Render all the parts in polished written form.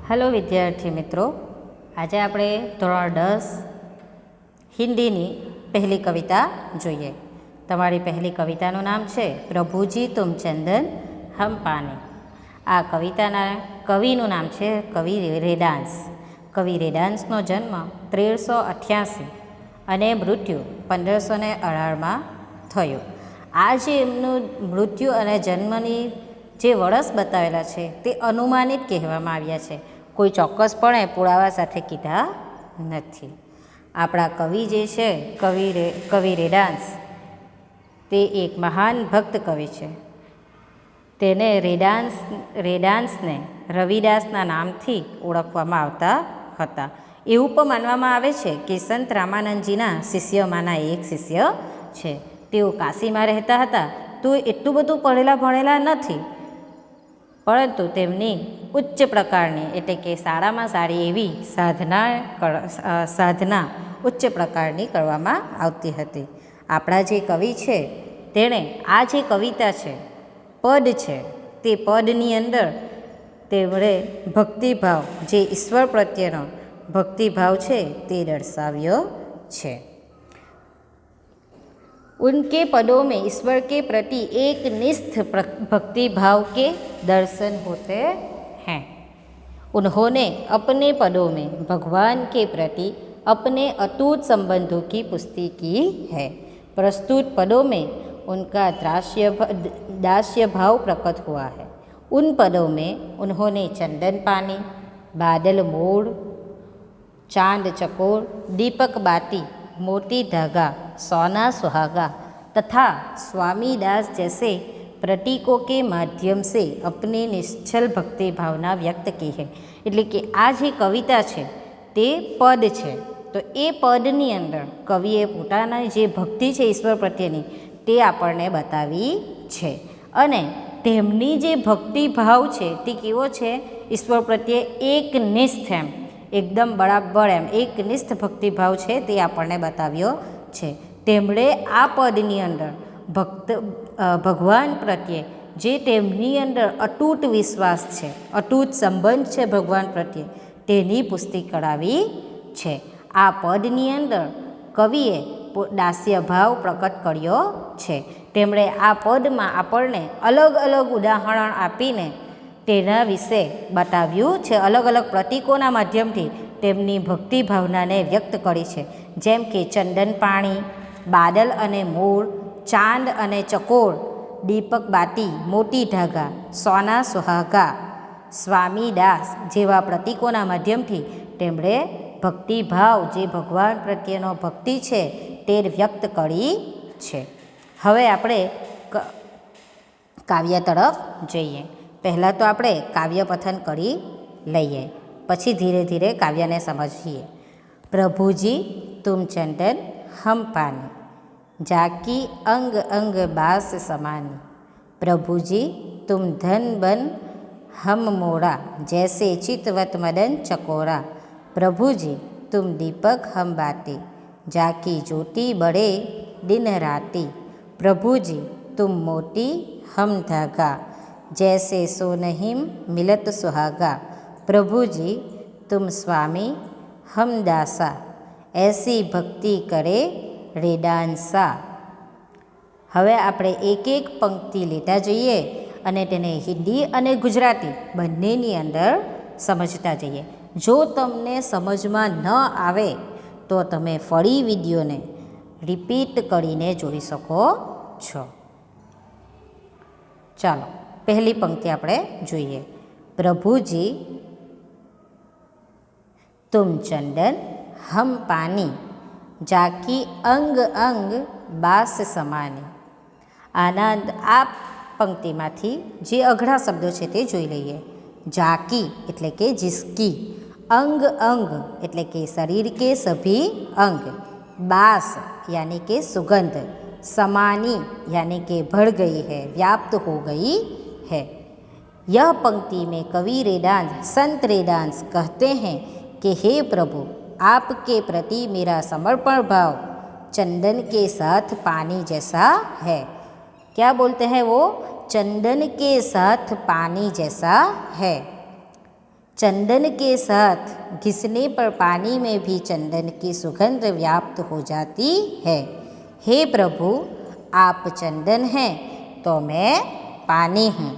Hello વિદ્યાર્થી મિત્રો, આજે આપણે ધોરણ 10 હિન્દીની પહેલી કવિતા જોઈએ. તમારી પહેલી કવિતાનું નામ છે પ્રભુજી તુમ ચંદન હમ પાની. આ કવિતાના કવિનું નામ છે કવિ રેડાન્સ. કવિ રેડાન્સનો જન્મ 1388 અને મૃત્યુ 1518માં થયો. આ જે એમનું મૃત્યુ અને જન્મની જે વર્ષ બતાવેલા છે તે અનુમાનિત કહેવામાં આવ્યા છે, કોઈ ચોક્કસપણે પુરાવા સાથે કીધા નથી. આપણા કવિ જે છે કવિ રેડાન્સ તે એક મહાન ભક્ત કવિ છે. તેને રેડાન્સને રવિદાસના નામથી ઓળખવામાં આવતા હતા. એવું પણ માનવામાં આવે છે કે સંત રામાનંદજીના શિષ્યમાંના એક શિષ્ય છે. તેઓ કાશીમાં રહેતા હતા, તો એટલું બધું પડેલા ભણેલા નથી, પરંતુ તેમની ઉચ્ચ પ્રકારની એટલે કે સારામાં સારી એવી સાધના ઉચ્ચ પ્રકારની કરવામાં આવતી હતી. આપણા જે કવિ છે તેણે આ જે કવિતા છે, પદ છે, તે પદની અંદર તેમણે ભક્તિભાવ, જે ઈશ્વર પ્રત્યેનો ભક્તિભાવ છે તે દર્શાવ્યો છે. उनके पदों में ईश्वर के प्रति एक निष्ठ भक्ति भाव के दर्शन होते हैं. उन्होंने अपने पदों में भगवान के प्रति अपने अटूट संबंधों की पुष्टि की है. प्रस्तुत पदों में उनका दास्य भाव प्रकट हुआ है. उन पदों में उन्होंने चंदन पानी, बादल मोड़, चांद चकोर, दीपक बाती, मोती धागा, सोना सुहागा तथा स्वामी दास जैसे प्रतीकों के माध्यम से अपनी निश्चल भक्ति भावना व्यक्त की है. એટલે કે આ જે કવિતા છે તે પદ છે, તો એ પદની અંદર કવિએ પોતાના જે ભક્તિ છે ઈશ્વર પ્રત્યેની તે આપણને બતાવી છે. અને તેમની જે ભક્તિભાવ છે તે કેવો છે, ઈશ્વર પ્રત્યે એકનિષ્ઠ, એકદમ બરાબર એકનિષ્ઠ ભક્તિભાવ છે તે આપણને બતાવ્યો છે. તેમણે આ પદની અંદર ભગવાન પ્રત્યે જે તેમની અંદર અતૂટ વિશ્વાસ છે, અતૂટ સંબંધ છે ભગવાન પ્રત્યે, તેની પુષ્ટિ કરાવી છે. આ પદની અંદર કવિએ દાસ્ય ભાવ પ્રકટ કર્યો છે. તેમણે આ પદમાં આપણને અલગ અલગ ઉદાહરણ આપીને તેના વિશે બતાવ્યું છે. અલગ અલગ પ્રતીકોના માધ્યમથી તેમની ભક્તિ ભાવનાને વ્યક્ત કરી છે. જેમ કે ચંદન પાણી, બાદલ અને મોર, ચાંદ અને ચકોર, દીપક બાતી, મોતી ધાગા, સોના સુહાગા, સ્વામી દાસ જેવા પ્રતીકોના માધ્યમથી તેમણે ભક્તિભાવ, જે ભગવાન પ્રત્યેનો ભક્તિ છે તે વ્યક્ત કરી છે. હવે આપણે કાવ્ય તરફ જઈએ. પહેલાં તો આપણે કાવ્ય પઠન કરી લઈએ, પછી ધીરે ધીરે કાવ્યને સમજીએ. પ્રભુજી તુમ ચંદન હમ પાની, જાકી અંગ અંગ બાસ સમાની. પ્રભુજી તુમ ધન બન હમ મોરા, જૈસે ચિતવત મદન ચકોરા. પ્રભુજી તુમ દીપક હમ બાતી, જાકી જ્યોતિ બળે दिन राती. प्रभुजी तुम मोती हम धागा, जैसे सोनहिम मिलत सुहागा. प्रभुजी तुम स्वामी हम दासा, ऐसी भक्ति करे रेडांसा. હવે આપણે એક એક પંક્તિ લેતા જઈએ અને તેને હિન્દી અને ગુજરાતી બંનેની અંદર સમજતા જઈએ. જો તમને સમજમાં ન આવે તો તમે ફરી વિડીયોને રિપીટ કરીને જોઈ શકો છો. ચાલો પહેલી પંક્તિ આપણે જોઈએ. પ્રભુજી તુમ ચંદન હમ પાની, જાકી અંગ અંગ બાસ સમાની. આ પંક્તિમાંથી જે અઘરા શબ્દો છે તે જોઈ લઈએ. જાકી એટલે કે જિસકી, અંગ અંગ એટલે કે શરીર કે સભી અંગ, बास यानी कि सुगंध, समानी यानी कि भर गई है, व्याप्त हो गई है. यह पंक्ति में कवि रेडांस, संत रेडांस कहते हैं कि हे प्रभु, आपके प्रति मेरा समर्पण भाव चंदन के साथ पानी जैसा है. क्या बोलते हैं वो? चंदन के साथ पानी जैसा है. चंदन के साथ घिसने पर पानी में भी चंदन की सुगंध व्याप्त हो जाती है। हे प्रभु, आप चंदन हैं तो मैं पानी हूँ।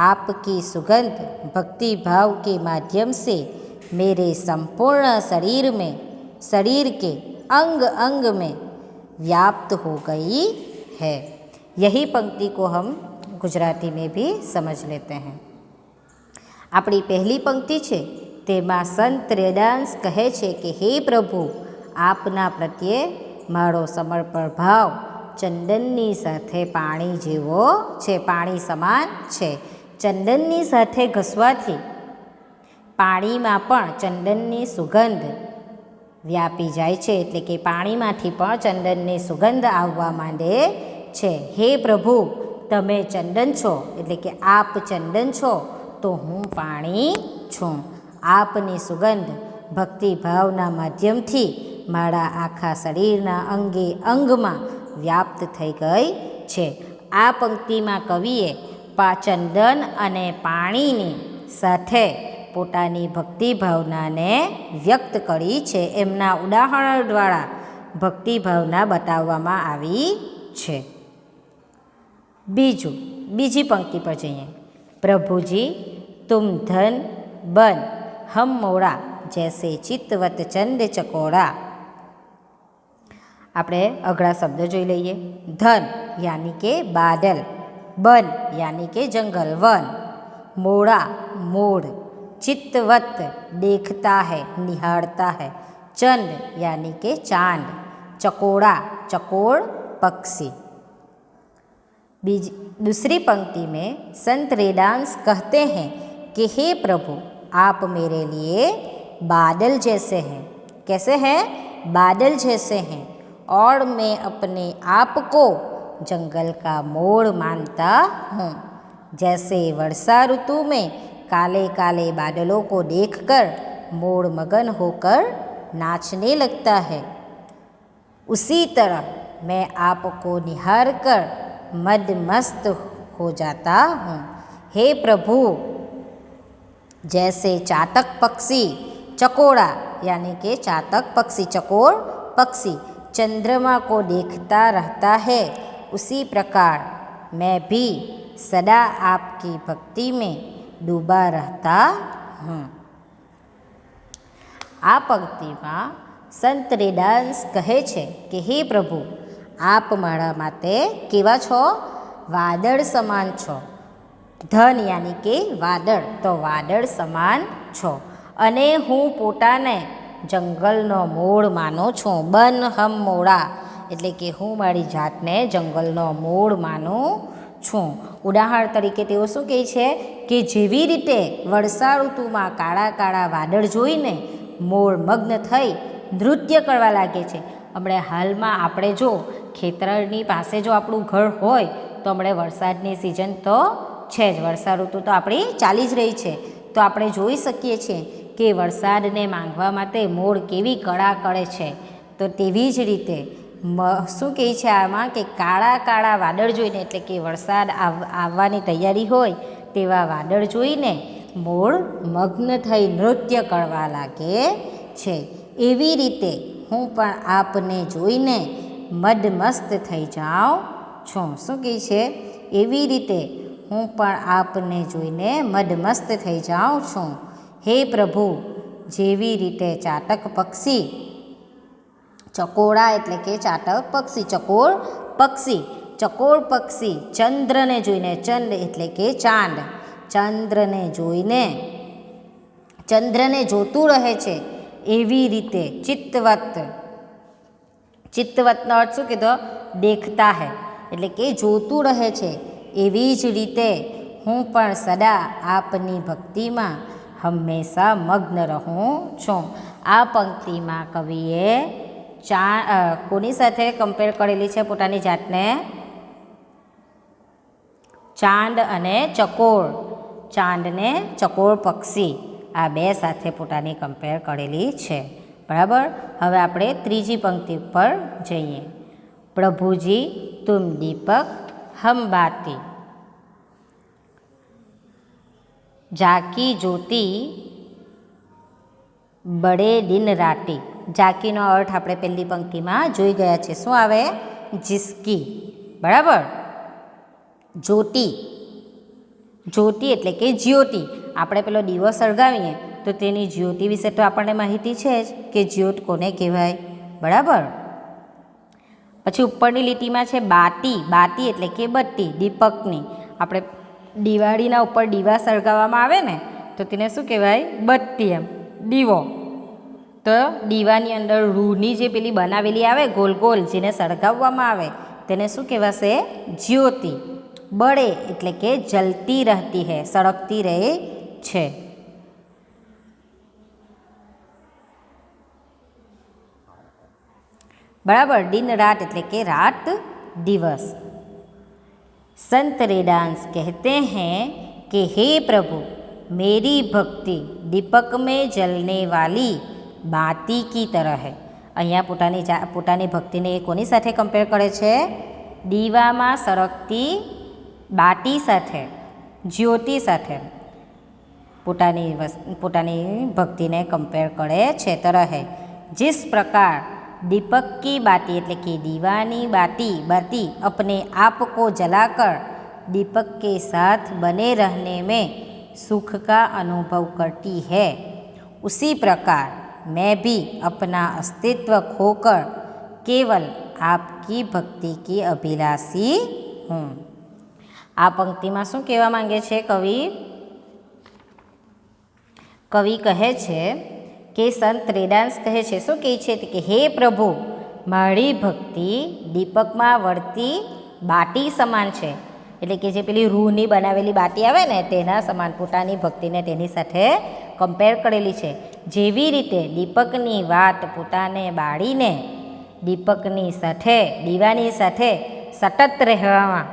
आपकी सुगंध भक्ति भाव के माध्यम से मेरे संपूर्ण शरीर के अंग अंग में व्याप्त हो गई है। यही पंक्ति को हम गुजराती में भी समझ लेते हैं। આપણી પહેલી પંક્તિ છે તેમાં સંત રેડાન્સ કહે છે કે હે પ્રભુ, આપના પ્રત્યે મારો સમર્પણ ભાવ ચંદનની સાથે પાણી જેવો છે, પાણી સમાન છે. ચંદનની સાથે ઘસવાથી પાણીમાં પણ ચંદનની સુગંધ વ્યાપી જાય છે, એટલે કે પાણીમાંથી પણ ચંદનની સુગંધ આવવા માંડે છે. હે પ્રભુ, તમે ચંદન છો, એટલે કે આપ ચંદન છો તો હું પાણી છું. આપની સુગંધ ભક્તિભાવના માધ્યમથી મારા આખા શરીરના અંગે અંગમાં વ્યાપ્ત થઈ ગઈ છે. આ પંક્તિમાં કવિએ ચંદન અને પાણીની સાથે પોતાની ભક્તિભાવનાને વ્યક્ત કરી છે. એમના ઉદાહરણ દ્વારા ભક્તિભાવના બતાવવામાં આવી છે. બીજી પંક્તિ પર જઈએ. प्रभु जी तुम धन बन हम मोड़ा जैसे चित्तवत चंद चकोड़ा. આપણે અઘરા શબ્દ જોઈ લઈએ. ધન યાની કે બાદલ, બન યાની કે જંગલ વન, મોड़ा मोड़, चित्तवत देखता है निहारता है, चंद यानी के चांद, चकोड़ा चकोर पक्षी. दूसरी पंक्ति में संत रेडांस कहते हैं कि हे प्रभु, आप मेरे लिए बादल जैसे हैं. कैसे हैं? बादल जैसे हैं. और मैं अपने आप को जंगल का मोड़ मानता हूँ. जैसे वर्षा ऋतु में काले काले बादलों को देखकर मोड़ मगन होकर नाचने लगता है, उसी तरह मैं आपको निहार कर मदमस्त हो जाता हूँ. हे प्रभु, जैसे चातक पक्षी चकोड़ा यानी कि चातक पक्षी चकोर पक्षी चंद्रमा को देखता रहता है, उसी प्रकार मैं भी सदा आपकी भक्ति में डूबा रहता हूँ. आ पंक्ति में संत रेडांस कहे छे कि हे प्रभु, आप मारा माटे केवा छो? वादळ समान छो. धन यानी के वादळ, तो वादळ समान छो. अने हूँ पोताने जंगलनो मोड़ मानु छूँ. बन हम मोड़ा एटले के हूँ मारी जातने जंगलनो मोड़ मानु छूँ. उदाहरण तरीके तेओ शुं कहे छे कि जेवी रीते वर्षा ऋतुमां काळा काळा वादळ जोईने मोड़ मग्न थई नृत्य करवा लागे छे. हमणे हालमां आपणे जो खेतरनी पासे जो આપણું ઘર હોય તો હમણે વરસાદની સિઝન તો છે જ, વર્ષા ઋતુ તો આપણી ચાલી જ રહી છે. તો આપણે જોઈ શકીએ છીએ કે વરસાદને માંગવા માટે મોર કેવી કળા કરે છે. તો તેવી જ રીતે શું કહે છે આમાં કે કાળા કાળા વાદળ જોઈને, એટલે કે વરસાદ આવવાની તૈયારી હોય તેવા વાદળ જોઈને મોર મગ્ન થઈ નૃત્ય કરવા લાગે છે. એવી રીતે હું પણ આપને જોઈને મદમસ્ત થઈ જાઉં છું. શું કહે છે? એવી રીતે હું પણ આપને જોઈને મદમસ્ત થઈ જાઉં છું. હે પ્રભુ, જેવી રીતે ચાતક પક્ષી ચકોડા એટલે કે ચાતક પક્ષી ચકોર પક્ષી ચંદ્રને જોઈને, ચંદ એટલે કે ચાંદ, ચંદ્રને જોતું રહે છે, એવી રીતે ચિત્તવતનો અર્થ શું કીધો? દેખતા હૈ એટલે કે જોતું રહે છે. એવી જ રીતે હું પણ સદા આપની ભક્તિમાં હંમેશા મગ્ન રહું છું. આ પંક્તિમાં કવિએ કોની સાથે કમ્પેર કરેલી છે પોતાની જાતને? ચાંદ અને ચકોર, ચાંદને ચકોર પક્ષી, આ બે સાથે પોતાની કમ્પેર કરેલી છે. બરાબર. હવે આપણે ત્રીજી પંક્તિ પર જઈએ. પ્રભુજી તુમ દીપક હમ બાતી, જાકી જ્યોતિ બડે દિન રાતે. જાકીનો અર્થ આપણે પહેલી પંક્તિમાં જોઈ ગયા છે. શું આવે? જિસકી. બરાબર. જ્યોતિ. જ્યોતિ એટલે કે જ્યોતિ. આપણે પેલો દીવો સળગાવીએ તો તેની જ્યોતિ વિશે તો આપણને માહિતી છે જ કે જ્યોત કોને કહેવાય. બરાબર. પછી ઉપરની લીટીમાં છે બાતી. બાતી એટલે કે બત્તી, દીપકની. આપણે દિવાળીના ઉપર દીવા સળગાવવામાં આવે ને તો તેને શું કહેવાય? બત્તી, એમ દીવો. તો દીવાની અંદર રૂની જે પેલી બનાવેલી આવે ગોલ ગોલ, જેને સળગાવવામાં આવે તેને શું કહેવાશે? જ્યોતિ. બળે એટલે કે જલતી રહેતી હૈ, સળગતી રહે છે. बराबर. दिन रात એટલે કે रात दिवस. संत रेडांस कहते हैं कि हे प्रभु मेरी भक्ति दीपक में जलने वाली बाती की तरह है. અહીંયા પોતાની ભક્તિને કોની સાથે કમ્પેર કરે છે? દીવામાં સળગતી બાટી સાથે, જ્યોતિ સાથે પોતાની ભક્તિને કમ્પેર કરે છે. तरह है जिस प्रकार दीपक की बाती એટલે કે દીવાની बाती अपने आप को जलाकर दीपक के साथ बने रहने में सुख का अनुभव करती है, उसी प्रकार मैं भी अपना अस्तित्व खोकर केवल आपकी भक्ति की अभिलाषी हूँ. આ પંક્તિમાં શું કહેવા માંગે છે કવિ? કવિ કહે છે કે સંત રેડાંસ કહે છે, શું કહે છે કે હે પ્રભુ મારી ભક્તિ દીપકમાં વળતી બાટી સમાન છે. એટલે કે જે પેલી રૂની બનાવેલી બાટી આવે ને તેના સમાન પોતાની ભક્તિને તેની સાથે કમ્પેર કરેલી છે. જેવી રીતે દીપકની વાત પોતાને બાળીને દીપકની સાથે, દીવાની સાથે સતત રહેવામાં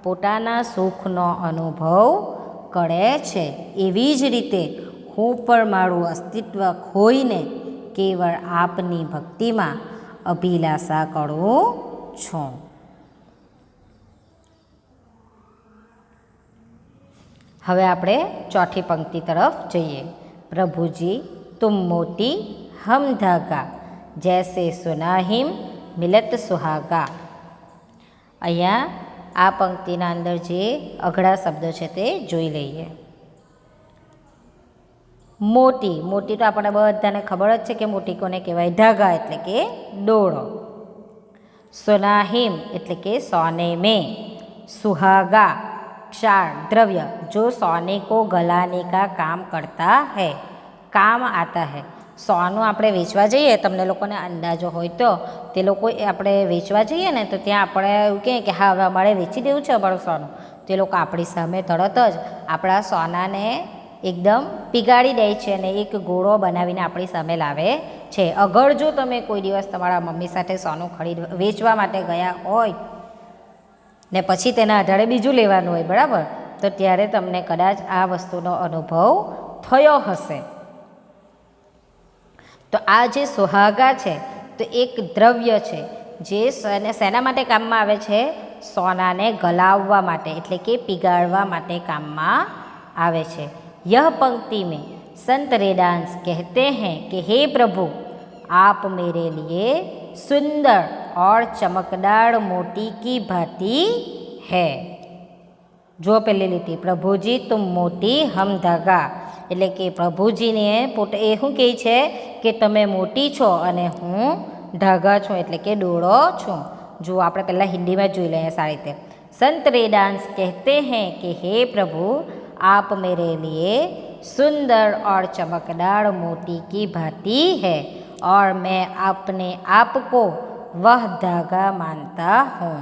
પોતાના સુખનો અનુભવ કરે છે, એવી જ રીતે હું પણ મારું અસ્તિત્વ ખોઈને કેવળ આપની ભક્તિમાં અભિલાષા કરું છું. હવે આપણે ચોથી પંક્તિ તરફ જઈએ. પ્રભુજી તુમ મોતી હમ ધાગા જૈસે સુનાહિમ મિલત સુહાગા. અહીંયા આ પંક્તિના અંદર જે અઘડા શબ્દો છે તે જોઈ લઈએ. મોતી. મોતી તો આપણને બધાને ખબર જ છે કે મોતી કોને કહેવાય? ધાગા એટલે કે દોરો. સોનાહિમ એટલે કે સોને में. सुहागा क्षार द्रव्य जो सोने को गलाने का काम करता है, काम आता है. સોનું આપણે વેચવા જઈએ, તમને લોકોને અંદાજો હોય તો તે લોકો આપણે વેચવા જઈએ ને તો ત્યાં આપણે એવું કહીએ કે હા હવે અમારે વેચી દેવું છે અમારું સોનું. તે લોકો આપણી સામે તરત જ આપણા સોનાને એકદમ પીગાળી દે છે અને એક ગોળો બનાવીને આપણી સામે લાવે છે. અગર જો તમે કોઈ દિવસ તમારા મમ્મી સાથે સોનું વેચવા માટે ગયા હોય ને પછી તેના આધારે બીજું લેવાનું હોય, બરાબર, તો ત્યારે તમને કદાચ આ વસ્તુનો અનુભવ થયો હશે. તો આ જે સુહાગા છે તો એક દ્રવ્ય છે જે શેના માટે કામમાં આવે છે? સોનાને ગલાવવા માટે એટલે કે પીગાળવા માટે કામમાં આવે છે. यह पंक्ति में संत रेडांस कहते हैं कि हे प्रभु आप मेरे लिए सुंदर और चमकदार मोती की भांति है. जो पहले લીટી પ્રભુજી તુમ મોતી હમ ધાગા એટલે કે પ્રભુજીને પોતે એ શું કહે છે કે તમે મોતી છો અને હું ધાગા છું એટલે કે દોરો છું. જો આપણે પહેલાં હિન્દીમાં જોઈ લઈએ સારી રીતે. સંત રેડાंस कहते हैं कि हे प्रभु आप मेरे लिए सुंदर और चमकदार मोती की भांति है और मैं अपने आप को वह धागा मानता हूँ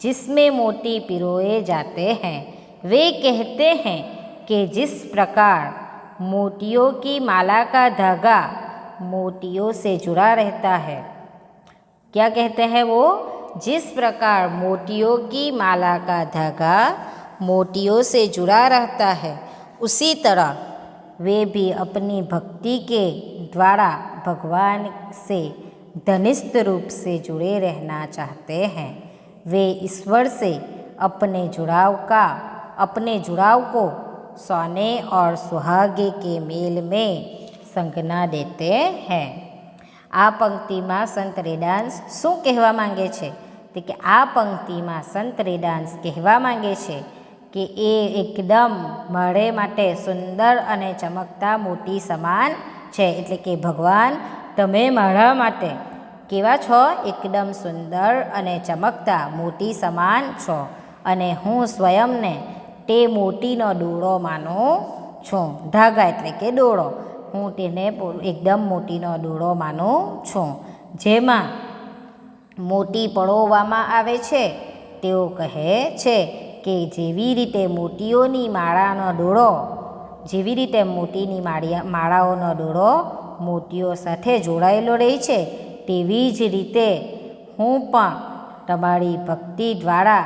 जिसमें मोती पिरोए जाते हैं. वे कहते हैं कि जिस प्रकार मोतियों की माला का धागा मोतियों से जुड़ा रहता है. क्या कहते हैं वो? जिस प्रकार मोतियों की माला का धागा मोतियों से जुड़ा रहता है उसी तरह वे भी अपनी भक्ति के द्वारा भगवान से घनिष्ठ रूप से जुड़े रहना चाहते हैं. वे ईश्वर से अपने जुड़ाव को सोने और सुहागे के मेल में संज्ञा देते हैं। आ पंक्ति में संत रेडांस शू कहवा मांगे छे? तो कि आ पंक्ति में संत रेडांस कहवा मांगे छे कि ए एकदम मारे माटे सुंदर अने चमकता मोती समान छे। एटले कि भगवान तमे मारा माटे केवा छो? एकदम सुंदर अने चमकता मोती समान छो अने हूँ स्वयं ने ते मोतीनो डोळो मानु छूँ। धागा एटले कि डोळो, हूँ तेने एकदम मोतीनो डोळो मानु छूँ। जेमां मोती परोववामां आवे छे तेओ कहे छे कि जेवी रीते मोतीओनी माळानो डोळो, जेवी रीते मोतीनी माळाओनो डोळो मोतीओ साथे जोड़ायेलो रहे छे, तेवी ज रीते हूँ पण तमारी भक्ति द्वारा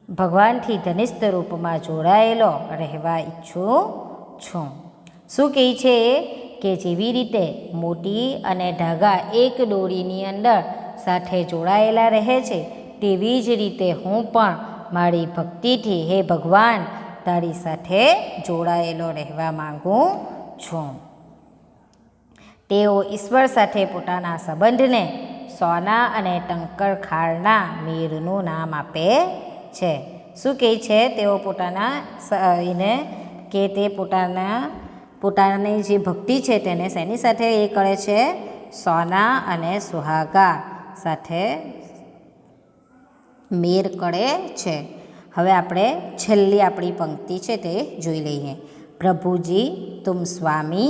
भगवानथी घनिष्ठ रूप में जोड़ायेलो रहेवा इच्छुं छूं। शुं कहे छे कि जेवी रीते मोती अने धागा एक दोरीनी अंदर साथे जोड़ायेला रहे छे, तेवी ज रीते हूँ पण मारी भक्तिथी हे भगवान तारी साथे जोड़ायेलो रहेवा मांगू छूं। तेओ ईश्वर साथे पोताना संबंधने सोना अने टंकर खारना मीरनुं नाम आपे छे। शुं कहे छे? तेओ पोताना एने के ते पोतानी जे भक्ति छे तेने शेनी साथे ए करे छे? सोना अने सुहागा साथे मेर करे छे। हवे आपणे छेल्ली आपणी पंक्ति छे ते जोई लईए। प्रभु जी तुम स्वामी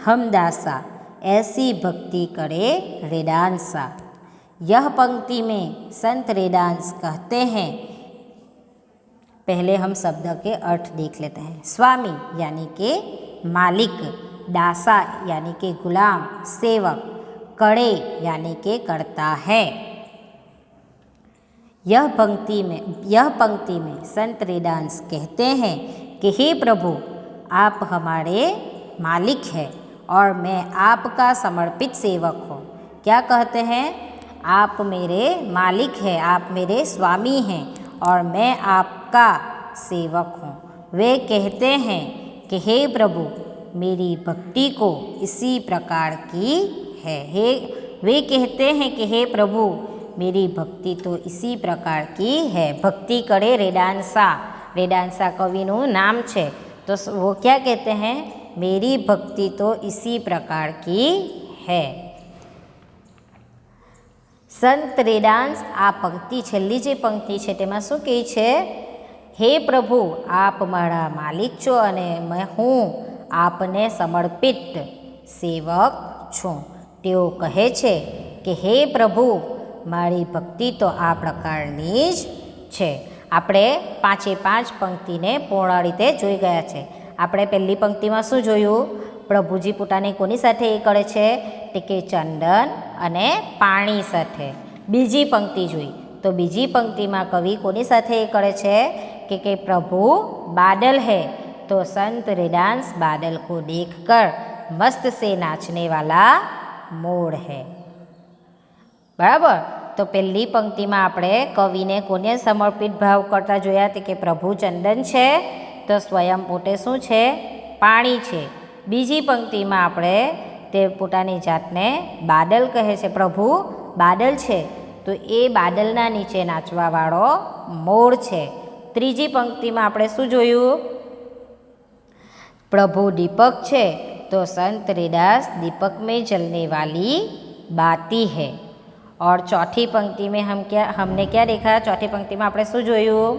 हम दासा, ऐसी भक्ति करे रेडांसा। यह पंक्ति में संत रेडांस कहते हैं, पहले हम शब्द के अर्थ देख लेते हैं। स्वामी यानी कि मालिक, दासा यानी कि गुलाम, सेवक, करे यानी कि करता है। यह पंक्ति में संत रेडांस कहते हैं कि हे प्रभु आप हमारे मालिक हैं और मैं आपका समर्पित सेवक हूँ। क्या कहते हैं? आप मेरे मालिक हैं, आप मेरे स्वामी हैं और मैं आपका सेवक हूँ। वे कहते हैं कि हे प्रभु मेरी भक्ति को इसी प्रकार की है। वे कहते हैं कि हे प्रभु मेरी भक्ति तो इसी प्रकार की है। भक्ति करे रेडांसा, रेडांसा कविनु नाम छे। तो वो क्या कहते हैं? मेरी भक्ति तो इसी प्रकार की है। संत रेडांस आ पंक्ति छेल्ली जे पंक्ति छे तेमां शुं कहे छे? हे प्रभु आप मारा मालिक छो अने मैं हूँ आपने समर्पित सेवक छूँ। तेओ कहे छे कि हे प्रभु मारी भक्ति तो आ प्रकारनी ज छे। आपणे 5 पंक्तिने पूर्ण रीते जोई गया छे। आपणे पहली पंक्ति में शुं जोयुं? प्रभुजी पोतानी कोनी साथे ए करे छे? ते के चंदन अने पाणी साथे। बीजी पंक्ति जोई तो बीजी पंक्ति में कवि कोनी साथे ए करे छे? कि प्रभु बादल है तो संत रेडांस बादल को देखकर मस्त से नाचने वाला मोर है। बराबर। तो पहली पंक्ति में आपणे कविने कोने समर्पित भाव करता जोया? कि प्रभु चंदन छे तो स्वयं पोते शुं छे? पाणी छे। बीजी पंक्ति में आपणे ते पोतानी जातने बादल कहे छे, प्रभु बादल छे तो ए बादलना नीचे नाचवा वाळो मोर छे। त्रीजी पंक्ति में आपणे शुं जोयुं? प्रभु दीपक छे तो संत रेडांस दीपक में जलने वाली बाती है। और चौथी पंक्ति में हमने क्या देखा? चौथी पंक्ति में आपणे शुं जोयुं?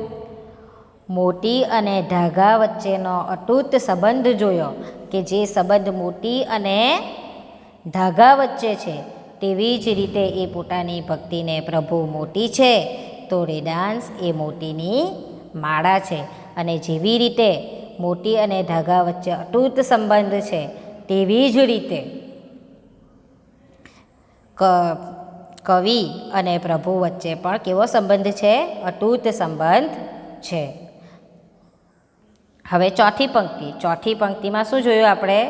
मोती अने धागा वच्चेनो अतूट संबंध जोयो कि जे संबंध मोती अने धागा वच्चे छे तेवी ज रीते ए पोतानी भक्तिने प्रभु मोती छे तो रेडांस ए मोतीनी माळा छे। अने जेवी रीते मोती अने धागा वच्चे अतूट संबंध छे तेवी ज रीते कवि अने प्रभु वच्चे पण केवो संबंध छे? अतूट संबंध छे। हवे चौथी पंक्ति में शुं जोयुं आपणे?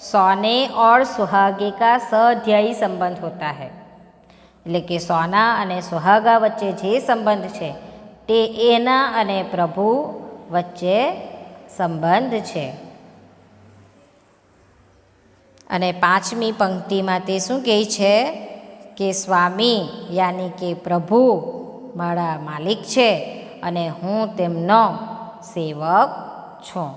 सोने और सुहागे का सध्यायी संबंध होता है। एटले कि सोना अने सुहागा वच्चे जे संबंध छे ते एना अने प्रभु वच्चे संबंध छे। અને પાંચમી પંક્તિમાં તે શું કહે છે કે સ્વામી યાની કે પ્રભુ મારા માલિક છે અને હું તેમનો સેવક છું.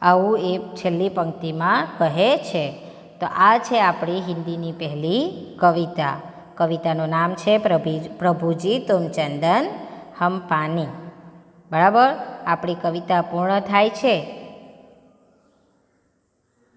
આવું એ છેલ્લી પંક્તિમાં કહે છે. તો આ છે આપણી હિન્દીની પહેલી કવિતા. કવિતાનું નામ છે પ્રભુજી તુમ ચંદન હમ પાની. બરાબર, આપણી કવિતા પૂર્ણ થાય છે.